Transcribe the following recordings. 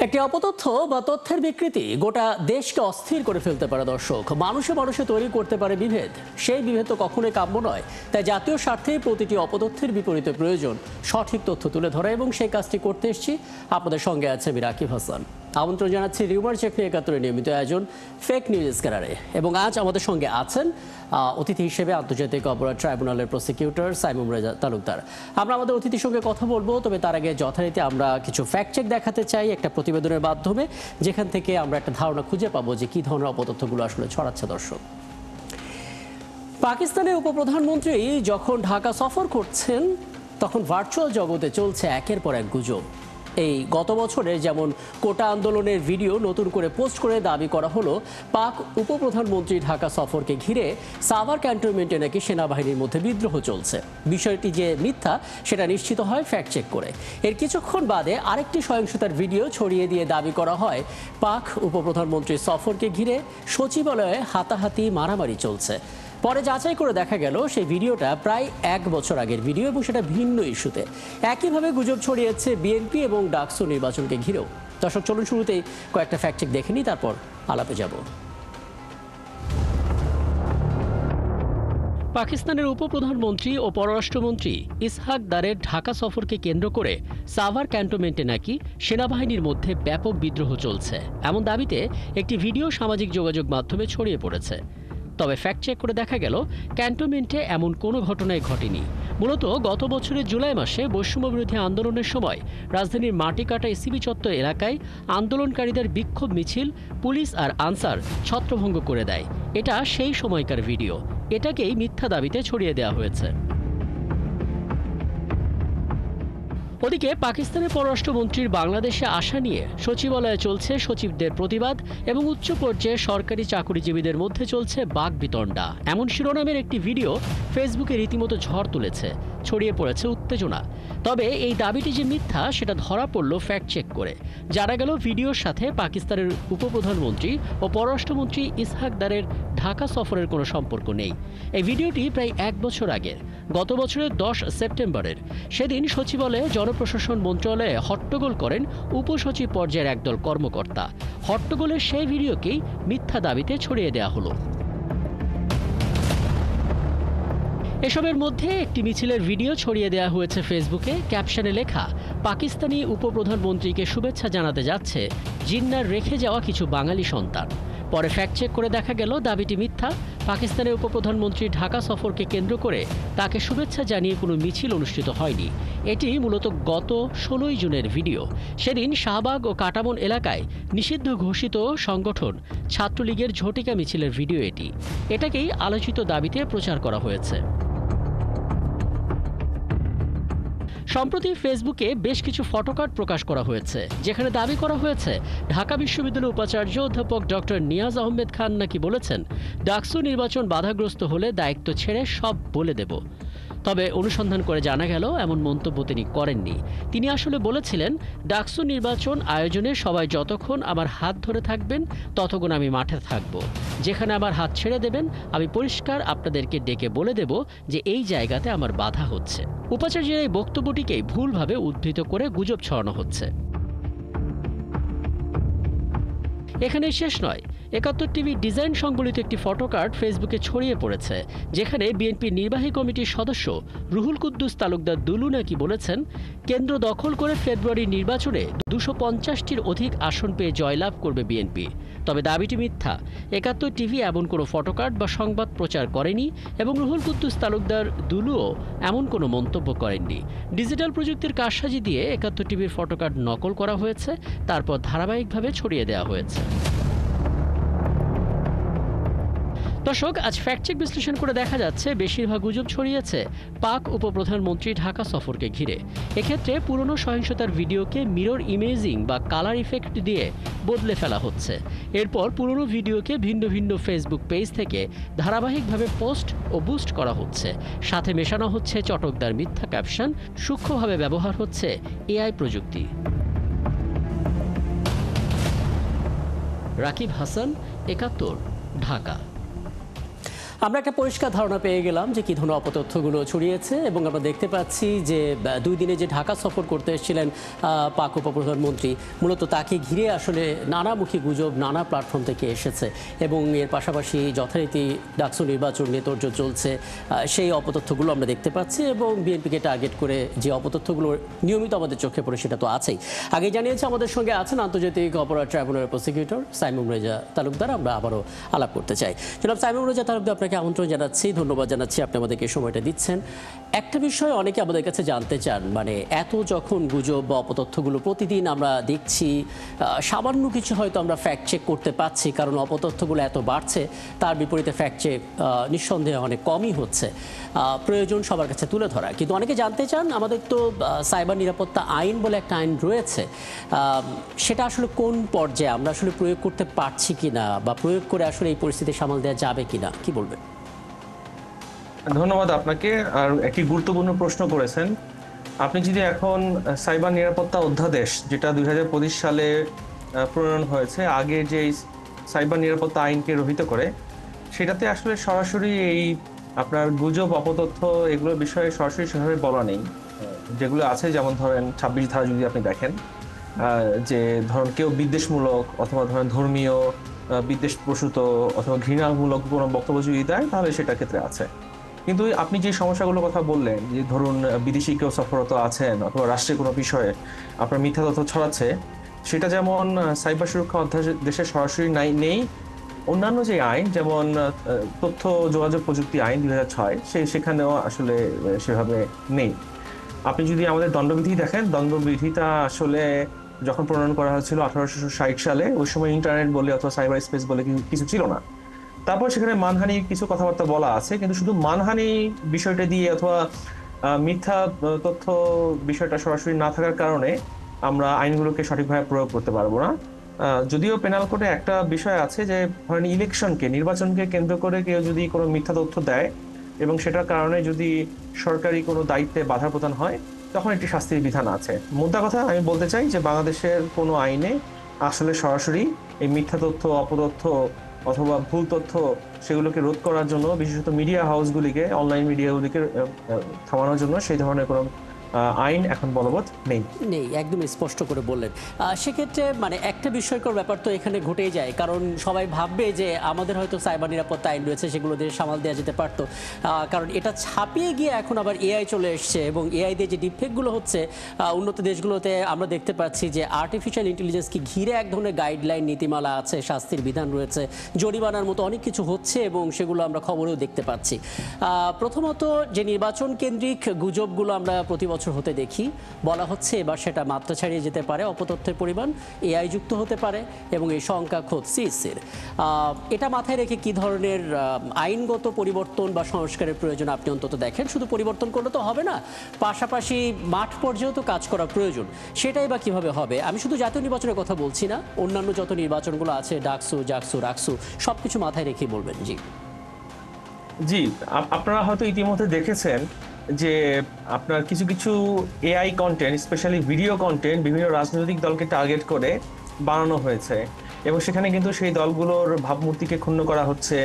একটি অপতথ্য বা তথ্যের বিকৃতি গোটা দেশকে অস্থির করে ফেলতে পারে দর্শক। মানুষে মানুষে তৈরি করতে পারে বিভেদ। সেই বিভেদ তো কখনোই কাম্য নয়। তাই জাতীয় স্বার্থে প্রতিটি অপতথ্যের বিপরীতে প্রয়োজন সঠিক তথ্য তুলে ধরা, এবং সেই কাজটি করতে এসেছি। আপনাদের সঙ্গে আছে আমি রাকিব হাসান। আমন্ত্রণ জানাচ্ছি রিউমার চেক নিয়ে ৭১-এর নিয়মিত আয়োজন ফেক নিউজ স্ক্যানারে। এবং আজ আমাদের সঙ্গে আছেন অতিথি হিসেবে আন্তর্জাতিক অপরাধ ট্রাইব্যুনালের প্রসিকিউটর সাইমুম রেজা তালুকদার। আমরা আমাদের অতিথির সঙ্গে কথা বলবো, তবে তার আগে যথারীতি আমরা কিছু ফ্যাক্ট চেক দেখাতে চাই একটা প্রতিবেদনের মাধ্যমে, যেখান থেকে আমরা একটা ধারণা খুঁজে পাবো যে কী ধরনের অপতথ্যগুলো আসলে ছড়াচ্ছে দর্শক। পাকিস্তানের উপপ্রধানমন্ত্রী যখন ঢাকা সফর করছেন, তখন ভার্চুয়াল জগতে চলছে একের পর এক গুজব। এই গত বছরে যেমন কোটা আন্দোলনের ভিডিও নতুন করে পোস্ট করে দাবি করা হলো পাক উপপ্রধানমন্ত্রী ঢাকা সফরকে ঘিরে সাভার ক্যান্টনমেন্টে নাকি সেনাবাহিনীর মধ্যে বিদ্রোহ চলছে। বিষয়টি যে মিথ্যা সেটা নিশ্চিত হয় ফ্যাক্ট চেক করে। এর কিছুক্ষণ বাদে আরেকটি সহিংসতার ভিডিও ছড়িয়ে দিয়ে দাবি করা হয় পাক উপপ্রধানমন্ত্রীর সফরকে ঘিরে সচিবালয়ে হাতাহাতি মারামারি চলছে। পরে যাচাই করে দেখা গেল সেই ভিডিওটা প্রায় ১ বছর আগের ভিডিও, এবং সেটা ভিন্ন ইস্যুতে। একইভাবে গুজব ছড়িয়েছে বিএনপি এবং ডাকসু নির্বাচনকে ঘিরেও। দর্শক, চলুন শুরুতেই কয়েকটা ফ্যাক্ট চেক দেখে নিই, তারপর আলাপে যাব। পাকিস্তানের উপপ্রধানমন্ত্রী ও পররাষ্ট্রমন্ত্রী ইসহাক দারের ঢাকা সফরকে কেন্দ্র করে সাভার ক্যান্টনমেন্টে নাকি সেনাবাহিনীর মধ্যে ব্যাপক বিদ্রোহ চলছে, এমন দাবিতে একটি ভিডিও সামাজিক যোগাযোগ মাধ্যমে ছড়িয়ে পড়েছে। তবে ফ্যাক্ট চেক করে দেখা গেল ক্যান্টনমেন্টে এমন কোনো ঘটনাই ঘটেনি। মূলত গত বছরের জুলাই মাসে বৈষম্যবিরোধী আন্দোলনের সময় রাজধানীর মাটিকাটা এসিবি চত্বর এলাকায় আন্দোলনকারীদের বিক্ষোভ মিছিল পুলিশ আর আনসার ছত্রভঙ্গ করে দেয়। এটা সেই সময়কার ভিডিও। এটাকেই মিথ্যা দাবিতে ছড়িয়ে দেওয়া হয়েছে। ওদিকে পাকিস্তানের পররাষ্ট্রমন্ত্রীর বাংলাদেশে আসা নিয়ে সচিবালয়ে চলছে সচিবদের প্রতিবাদ, এবং উচ্চ পর্যায়ে সরকারি চাকরিজীবীদের মধ্যে চলছে বাকবিতণ্ডা, এমন শিরোনামের একটি ভিডিও ফেসবুকে রীতিমতো ঝড় তুলেছে। ছড়িয়ে পড়েছে উত্তেজনা। তবে এই দাবিটি যে মিথ্যা সেটা ধরা পড়ল ফ্যাক্ট চেক করে। জানা গেল ভিডিওর সাথে পাকিস্তানের উপপ্রধানমন্ত্রী ও পররাষ্ট্রমন্ত্রী ইসহাক দারের ঢাকা সফরের কোনো সম্পর্ক নেই। এই ভিডিওটি প্রায় ১ বছর আগের, গত বছরের ১০ সেপ্টেম্বরের। সেদিন সচিবালয়ে জনপ্রশাসন মন্ত্রণালয়ে হট্টগোল করেন উপসচিব পর্যায়ের একদল কর্মকর্তা। হট্টগোলের সেই ভিডিওকেই মিথ্যা দাবিতে ছড়িয়ে দেওয়া হলো। এসবের মধ্যে একটি মিছিলের ভিডিও ছড়িয়ে দেওয়া হয়েছে ফেসবুকে। ক্যাপশনে লেখা, পাকিস্তানি উপপ্রধানমন্ত্রীকে শুভেচ্ছা জানাতে যাচ্ছে জিন্নার রেখে যাওয়া কিছু বাঙালি সন্তান। পরে ফ্যাক্ট চেক করে দেখা গেল দাবিটি মিথ্যা। পাকিস্তানের উপপ্রধানমন্ত্রী ঢাকা সফরকে কেন্দ্র করে তাকে শুভেচ্ছা জানিয়ে কোনো মিছিল অনুষ্ঠিত হয়নি। এটি মূলত গত ১৬ই জুনের ভিডিও। সেদিন শাহবাগ ও কাটাবন এলাকায় নিষিদ্ধ ঘোষিত সংগঠন ছাত্রলীগের ঝটিকা মিছিলের ভিডিও এটি। এটাকেই আলোচিত দাবিতে প্রচার করা হয়েছে। সম্প্রতি ফেসবুকে বেশ কিছু ফটোকার্ড প্রকাশ করা হয়েছে, যেখানে দাবি করা হয়েছে ঢাকা বিশ্ববিদ্যালয়ের উপাচার্য অধ্যাপক ডক্টর নিয়াজ আহমেদ খান নাকি বলেছেন, ডাকসু নির্বাচন বাধাগ্রস্ত হলে দায়িত্ব ছেড়ে সব বলে দেব। তবে অনুসন্ধান করে জানা গেল এমন মন্তব্য তিনি করেননি। তিনি আসলে বলেছিলেন, ডাকসু নির্বাচন আয়োজনে সবাই যতক্ষণ আমার হাত ধরে থাকবেন ততক্ষণ আমি মাঠে থাকব। যেখানে আমার হাত ছেড়ে দেবেন আমি পরিষ্কার আপনাদেরকে ডেকে বলে দেব যে এই জায়গাতে আমার বাধা হচ্ছে। উপাচার্যের এই বক্তব্যটিকেই ভুলভাবে উদ্ধৃত করে গুজব ছড়ানো হচ্ছে। এখানে শেষ নয়। ৭১ টিভি ডিজাইন সংবলিত একটি ফটোকার্ড ফেসবুকে ছড়িয়ে পড়েছে, যেখানে বিএনপির নির্বাহী কমিটির সদস্য রুহুল কুদ্দুস তালুকদার দুলু নাকি বলেছেন, কেন্দ্র দখল করে ফেব্রুয়ারির নির্বাচনে ২৫০টির অধিক আসন পেয়ে জয়লাভ করবে বিএনপি। তবে দাবিটি মিথ্যা। ৭১ টিভি এমন কোনো ফটোকার্ড বা সংবাদ প্রচার করেনি, এবং রুহুল কুদ্দুস তালুকদার দুলুও এমন কোনো মন্তব্য করেননি। ডিজিটাল প্রযুক্তির কারসাজি দিয়ে ৭১ টিভির ফটোকার্ড নকল করা হয়েছে, তারপর ধারাবাহিকভাবে ছড়িয়ে দেওয়া হয়েছে। দর্শক, আজ ফ্যাক্ট চেক বিশ্লেষণ করে দেখা যাচ্ছে বেশিরভাগ গুজব ছড়িয়েছে পাক উপপ্রধানমন্ত্রী ঢাকা সফরকে ঘিরে। এক্ষেত্রে পুরনো সহিংসতার ভিডিওকে মিরর ইমেজিং বা কালার ইফেক্ট দিয়ে বদলে ফেলা হচ্ছে। এরপর পুরনো ভিডিওকে ভিন্ন ভিন্ন ফেসবুক পেজ থেকে ধারাবাহিকভাবে পোস্ট ও বুস্ট করা হচ্ছে। সাথে মেশানো হচ্ছে চটকদার মিথ্যা ক্যাপশন, সূক্ষ্মভাবে ব্যবহার হচ্ছে এআই প্রযুক্তি। রাকিব হাসান, ৭১, ঢাকা। আমরা একটা পরিষ্কার ধারণা পেয়ে গেলাম যে কি ধরনের অপতথ্যগুলো ছড়িয়েছে এবং আমরা দেখতে পাচ্ছি যে 2 দিনে যে ঢাকা সফর করতে এসেছিলেন পাক উপপ্রধানমন্ত্রী, মূলত তাকে ঘিরে আসলে নানামুখী গুজব নানা প্ল্যাটফর্ম থেকে এসেছে এবং এর পাশাপাশি যথারীতি ডাকসু নির্বাচন নিয়ে তোড়জোড় চলছে। সেই অপতথ্যগুলো আমরা দেখতে পাচ্ছি এবং বিএনপিকে টার্গেট করে যে অপতথ্যগুলো নিয়মিত আমাদের চোখে পড়ে সেটা তো আছেই। আগে জানিয়েছে আমাদের সঙ্গে আছেন আন্তর্জাতিক অপরাধ ট্রাইব্যুনালের প্রসিকিউটর সাইমুম রেজা তালুকদার। আমরা আবারও আলাপ করতে চাই। জনাব সাইমুম রেজা তালুকদার, আপনাকে আমন্ত্রণ জানাচ্ছি, ধন্যবাদ জানাচ্ছি আপনি আমাদেরকে সময়টা দিচ্ছেন। একটা বিষয় অনেকে আমাদের কাছে জানতে চান, মানে এত যখন গুজব বা অপতথ্যগুলো প্রতিদিন আমরা দেখছি, সামান্য কিছু হয়তো আমরা ফ্যাক্ট চেক করতে পাচ্ছি, কারণ অপতথ্যগুলো এত বাড়ছে, তার বিপরীতে ফ্যাক্ট চেক নিঃসন্দেহে অনেক কমই হচ্ছে। প্রয়োজন সবার কাছে তুলে ধরা, কিন্তু অনেকে জানতে চান আমাদের তো সাইবার নিরাপত্তা আইন বলে একটা আইন রয়েছে, সেটা আসলে কোন পর্যায়ে আমরা আসলে প্রয়োগ করতে পারছি কিনা বা প্রয়োগ করে আসলে এই পরিস্থিতি সামাল দেওয়া যাবে কিনা, কি বলবেন? ধন্যবাদ আপনাকে। আর একটি গুরুত্বপূর্ণ প্রশ্ন করেছেন। আপনি যদি এখন সাইবার নিরাপত্তা অধ্যাদেশ, যেটা 2025 সালে প্রণয়ন হয়েছে, আগে যে সাইবার নিরাপত্তা আইনকে রহিত করে, সেটাতে আসলে সরাসরি এই আপনার গুজব অপতথ্য এগুলোর বিষয়ে সরাসরি সেভাবে বলা নেই। যেগুলো আছে, যেমন ধরেন 26 ধারা যদি আপনি দেখেন, যে ধরুন কেউ বিদ্বেষমূলক অথবা ধরেন ধর্মীয় বিদ্বেষপ্রসূত অথবা ঘৃণামূলক কোনো বক্তব্য যদি দেয়, তাহলে সেটা ক্ষেত্রে আছে। কিন্তু আপনি যে সমস্যাগুলোর কথা বললেন, যে ধরুন বিদেশি কেউ সফররত আছেন অথবা রাষ্ট্রের কোনো বিষয়ে আপনার মিথ্যা তথ্য ছড়াচ্ছে, সেটা যেমন সাইবার সুরক্ষা অধ্যাদেশে সরাসরি নেই, অন্যান্য যে আইন যেমন তথ্য যোগাযোগ প্রযুক্তি আইন 2006 সেখানেও আসলে সেভাবে নেই। আপনি যদি আমাদের দণ্ডবিধি দেখেন, দণ্ডবিধিটা আসলে যখন প্রণয়ন করা হয়েছিল 1860 সালে, ওই সময় ইন্টারনেট বলে অথবা সাইবার স্পেস বলে কিছু ছিল না। তারপর সেখানে মানহানি কিছু কথাবার্তা বলা আছে, কিন্তু শুধু মানহানি বিষয়টা দিয়ে অথবা মিথ্যা তথ্য বিষয়টা সরাসরি না থাকার কারণে আমরা আইনগুলোকে সঠিকভাবে প্রয়োগ করতে পারবো না। যদিও পেনাল কোডে একটা বিষয় আছে যে ধরেন নির্বাচনকে কেন্দ্র করে কেউ যদি কোনো মিথ্যা তথ্য দেয় এবং সেটার কারণে যদি সরকারি কোনো দায়িত্বে বাধা প্রদান হয়, তখন একটি শাস্তির বিধান আছে। মোদ্দা কথা আমি বলতে চাই যে বাংলাদেশের কোনো আইনে আসলে সরাসরি এই মিথ্যা তথ্য, অপতথ্য অথবা ভুল তথ্য সেগুলোকে রোধ করার জন্য, বিশেষত মিডিয়া হাউসগুলিকে, অনলাইন মিডিয়াগুলিকে থামানোর জন্য সেই ধরনের কোনো আইন এখন বলবৎ নেই। একদম স্পষ্ট করে বললেন। সেক্ষেত্রে মানে একটা বিস্ময়কর ব্যাপার তো এখানে ঘটেই যায়, কারণ সবাই ভাববে যে আমাদের হয়তো সাইবার নিরাপত্তা আইন রয়েছে, সেগুলো দিয়ে সামাল দেওয়া যেতে পারতো, কারণ এটা ছাপিয়ে গিয়ে এখন আবার এআই চলে এসছে এবং এআই দিয়ে যে ডিফেক্টগুলো হচ্ছে উন্নত দেশগুলোতে আমরা দেখতে পাচ্ছি যে আর্টিফিশিয়াল ইন্টেলিজেন্সকে ঘিরে এক ধরনের গাইডলাইন, নীতিমালা আছে, শাস্তির বিধান রয়েছে, জরিমানার মতো অনেক কিছু হচ্ছে এবং সেগুলো আমরা খবরেও দেখতে পাচ্ছি। প্রথমত যে নির্বাচন কেন্দ্রিক গুজবগুলো আমরা প্রতি বছর হতে দেখি, বলা হচ্ছে এবার সেটা মাত্রা ছাড়িয়ে যেতে পারে, অপতথ্যের পরিমাণ এআই যুক্ত হতে পারে এবং এই সংখ্যা খোদ সিইসির। এটা মাথায় রেখে কি ধরনের আইনগত পরিবর্তন বা সংস্কারের প্রয়োজন আপনি অন্তত দেখেন? শুধু পরিবর্তন করলে তো হবে না, পাশাপাশি মাঠ পর্যায়েও তো কাজ করা প্রয়োজন। সেটাই বা কিভাবে হবে? আমি শুধু জাতীয় নির্বাচনের কথা বলছি না, অন্যান্য যত নির্বাচনগুলো আছে, ডাকসু, জাকসু, রাকসু, সবকিছু মাথায় রেখে বলবেন। জি, আপনারা হয়তো ইতিমধ্যে দেখেছেন যে আপনার কিছু কিছু AI content, specially video content, বিভিন্ন রাজনৈতিক দলকে টার্গেট করে বানানো হয়েছে এবং সেখানে কিন্তু সেই দলগুলোর ভাবমূর্তিকে ক্ষুণ্ণ করা হচ্ছে,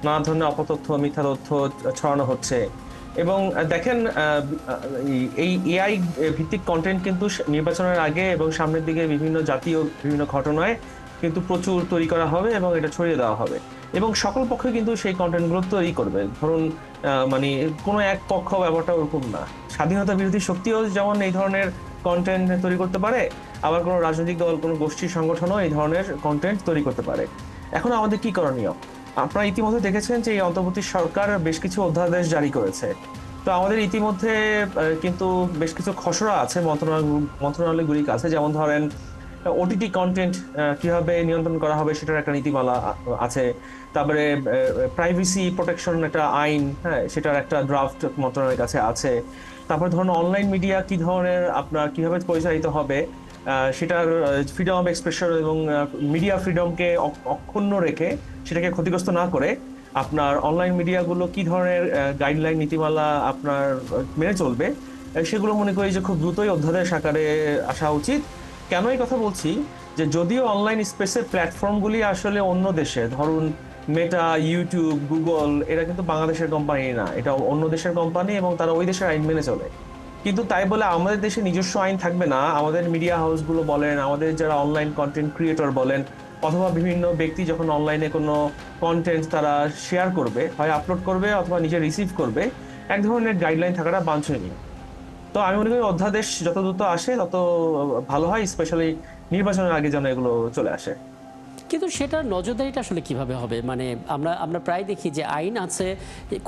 নানা ধরনের অপতথ্য, মিথ্যা তথ্য ছড়ানো হচ্ছে। এবং দেখেন, এই এআই ভিত্তিক কন্টেন্ট কিন্তু নির্বাচনের আগে এবং সামনের দিকে বিভিন্ন জাতীয় বিভিন্ন ঘটনায় কিন্তু প্রচুর তৈরি করা হবে এবং এটা ছড়িয়ে দেওয়া হবে এবং সকল পক্ষে কিন্তু সেই কন্টেন্টগুলো তৈরি করবে। ধরুন মানে কোনো এক পক্ষ ব্যাপারটা ওরকম না, স্বাধীনতা বিরোধী শক্তিও যেমন এই ধরনের কন্টেন্ট তৈরি করতে পারে, আবার কোনো রাজনৈতিক দল, কোনো গোষ্ঠীর সংগঠনও এই ধরনের কন্টেন্ট তৈরি করতে পারে। এখন আমাদের কি করণীয়? আপনারা ইতিমধ্যে দেখেছেন যে এই অন্তর্বর্তী সরকার বেশ কিছু অধ্যাদেশ জারি করেছে। তো আমাদের ইতিমধ্যে কিন্তু বেশ কিছু খসড়া আছে মন্ত্রণালয়গুলির কাছে, যেমন ধরেন ওটিটি কন্টেন্ট কিভাবে নিয়ন্ত্রণ করা হবে সেটার একটা নীতিমালা আছে। তারপরে প্রাইভেসি প্রোটেকশন একটা আইন, হ্যাঁ, সেটার একটা ড্রাফট মন্ত্রণালয়ের কাছে আছে। তারপরে ধরুন অনলাইন মিডিয়া কি ধরনের আপনার কিভাবে পরিচালিত হবে, সেটার ফ্রিডম অফ এক্সপ্রেশন এবং মিডিয়া ফ্রিডমকে অক্ষুণ্ণ রেখে, সেটাকে ক্ষতিগ্রস্ত না করে আপনার অনলাইন মিডিয়াগুলো কি ধরনের গাইডলাইন, নীতিমালা আপনার মেনে চলবে, সেগুলো মনে করি যে খুব দ্রুতই অধ্যাদেশ আকারে আসা উচিত। কেন এই কথা বলছি? যে যদিও অনলাইন স্পেসের প্ল্যাটফর্মগুলি আসলে অন্য দেশে, ধরুন মেটা, ইউটিউব, গুগল এরা কিন্তু বাংলাদেশের কোম্পানি না, এটা অন্য দেশের কোম্পানি এবং তারা ওই দেশের আইন মেনে চলে। কিন্তু তাই বলে আমাদের দেশে নিজস্ব আইন থাকবে না। আমাদের মিডিয়া হাউসগুলো বলেন, আমাদের যারা অনলাইন কন্টেন্ট ক্রিয়েটর বলেন, অথবা বিভিন্ন ব্যক্তি যখন অনলাইনে কোনো কন্টেন্ট তারা শেয়ার করবে, হয় আপলোড করবে অথবা নিজে রিসিভ করবে, এক ধরনের গাইডলাইন থাকাটা বাঞ্ছনীয়। তো আমি মনে করি অধ্যাদেশ যত দ্রুত আসে তত ভালো হয়, স্পেশালি নির্বাচনের আগে যেন এগুলো চলে আসে। কিন্তু সেটার নজরদারিটা আসলে কিভাবে হবে? মানে আমরা আমরা প্রায় দেখি যে আইন আছে,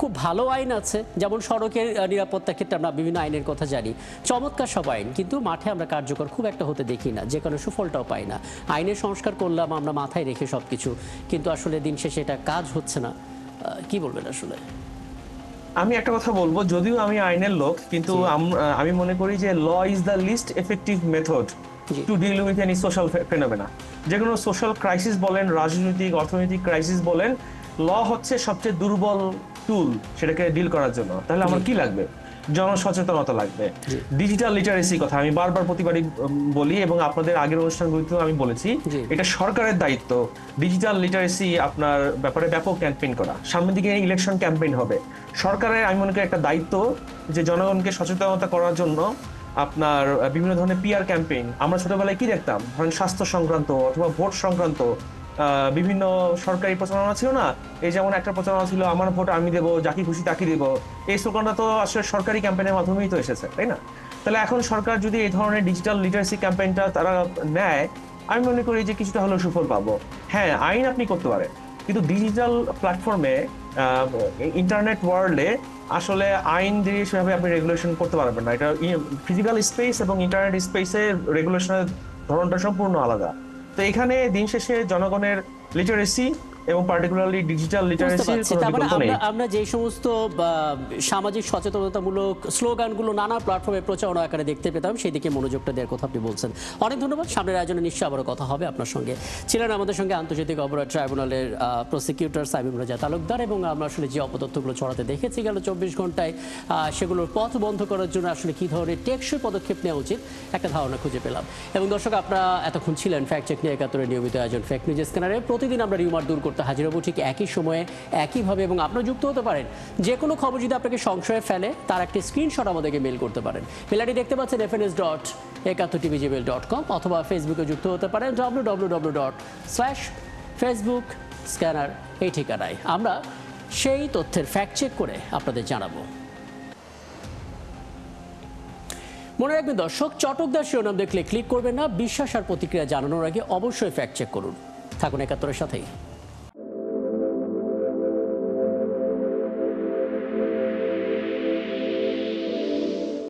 খুব ভালো আইন আছে, যেমন সড়কের নিরাপত্তার ক্ষেত্রে আমরা বিভিন্ন আইনের কথা জানি, চমৎকার সব আইন, কিন্তু মাঠে আমরা কার্যকর খুব একটা হতে দেখি না, যে কোনো সুফলটাও পাই না। আইনের সংস্কার করলাম আমরা মাথায় রেখে সব কিছু, কিন্তু আসলে দিন শেষে এটা কাজ হচ্ছে না। কি বলবেন আসলে? আমি একটা কথা বলবো, যদিও আমি আইনের লোক, কিন্তু আমি মনে করি যে law is the least effective method to deal with any social phenomena. যে কোনো সোশ্যাল ক্রাইসিস বলেন, রাজনৈতিক অর্থনৈতিক ক্রাইসিস বলেন, ল হচ্ছে সবচেয়ে দুর্বল টুল সেটাকে ডিল করার জন্য। তাহলে আমার কি লাগবে? জনসচেতনতা লাগবে, ডিজিটাল লিটারেসি কথা আমি বারবার প্রতিবারই বলি এবং আপনাদের আগের অনুষ্ঠানগুলিতেও আমি বলেছি, এটা সরকারের দায়িত্ব ডিজিটাল লিটারেসি আপনার ব্যাপারে ব্যাপক ক্যাম্পেইন করা। সামনের দিকে ইলেকশন ক্যাম্পেইন হবে, সরকারের আমি মনে করি একটা দায়িত্ব যে জনগণকে সচেতনতা করার জন্য আপনার বিভিন্ন ধরনের পিআর ক্যাম্পেইন। আমরা ছোটবেলায় কি দেখতাম, ধরেন স্বাস্থ্য সংক্রান্ত অথবা ভোট সংক্রান্ত বিভিন্ন সরকারি প্রচারণা ছিল না? এই যেমন একটা প্রচারণা ছিল, আমার ভোট আমি দেবো, যাকে খুশি তাকে দেবো। এই স্লোগানটা তো আসলে সরকারি ক্যাম্পেইনের মাধ্যমেই তো এসেছে, তাই না? তাহলে এখন সরকার যদি এই ধরনের ডিজিটাল লিটারেসি ক্যাম্পেইনটা তারা নেয়, আমি মনে করি যে কিছুটা হলেও সুফল পাবো। হ্যাঁ, আইন আপনি করতে পারেন, কিন্তু ডিজিটাল প্ল্যাটফর্মে, ইন্টারনেট ওয়ার্ল্ডে আসলে আইন দিয়ে সেভাবে আপনি রেগুলেশন করতে পারবেন না। এটা ফিজিক্যাল স্পেস এবং ইন্টারনেট স্পেসে রেগুলেশনের ধরনটা সম্পূর্ণ আলাদা। তো এখানে দিন শেষে জনগণের লিটারেসি এবং পার্টিকুলারলি ডিজিটাল লিটারেসি আমরা যে সমস্ত সামাজিক সচেতনতামূলক স্লোগানগুলো নানা প্ল্যাটফর্মে প্রচারণা আকারে দেখতে পেতাম, সেই দিকে মনোযোগটা দেওয়ার কথা আপনি বলছেন। অনেক ধন্যবাদ। সামনের আয়োজনে নিশ্চয়ই আবারও কথা হবে আপনার সঙ্গে। ছিলেন আমাদের সঙ্গে আন্তর্জাতিক অপরাধ ট্রাইব্যুনালের প্রসিকিউটর সাইমুম রাজা তালুকদার, এবং আমরা আসলে যে অপতথ্যগুলো ছড়াতে দেখেছি গেল 24 ঘন্টায়, সেগুলোর পথ বন্ধ করার জন্য আসলে কী ধরনের টেকসই পদক্ষেপ নেওয়া উচিত একটা ধারণা খুঁজে পেলাম। এবং দর্শক, আপনারা এতক্ষণ ছিলেন ফ্যাক্ট চেক নিয়ে একাত্তরের নিয়মিত আয়োজন ফেক নিউজ স্ক্যানারে। প্রতিদিন আমরা রিউমার দূর করতে হাজির হব ঠিক একই সময়ে একইভাবে, এবং আপনারা যুক্ত হতে পারেন। যে কোনো খবর যদি আপনাকে সংশয়ে ফেলে তার একটি স্ক্রিনশট আমাদেরকে মেল করতে পারেন। মেলাটি দেখতে পাচ্ছেন fns.71tvgmail.com, অথবা ফেসবুকে যুক্ত হতে পারেন www.facebook/scanner এই ঠিকানায়। আমরা সেই তথ্যের ফ্যাক্ট চেক করে আপনাদের জানাবো। মনে রাখবেন দর্শক, চটকদার শিরোনাম দেখলে ক্লিক করবেন না। বিশ্বাস আর প্রতিক্রিয়া জানানোর আগে অবশ্যই ফ্যাক্ট চেক করুন। থাকুন একাত্তরের সাথেই।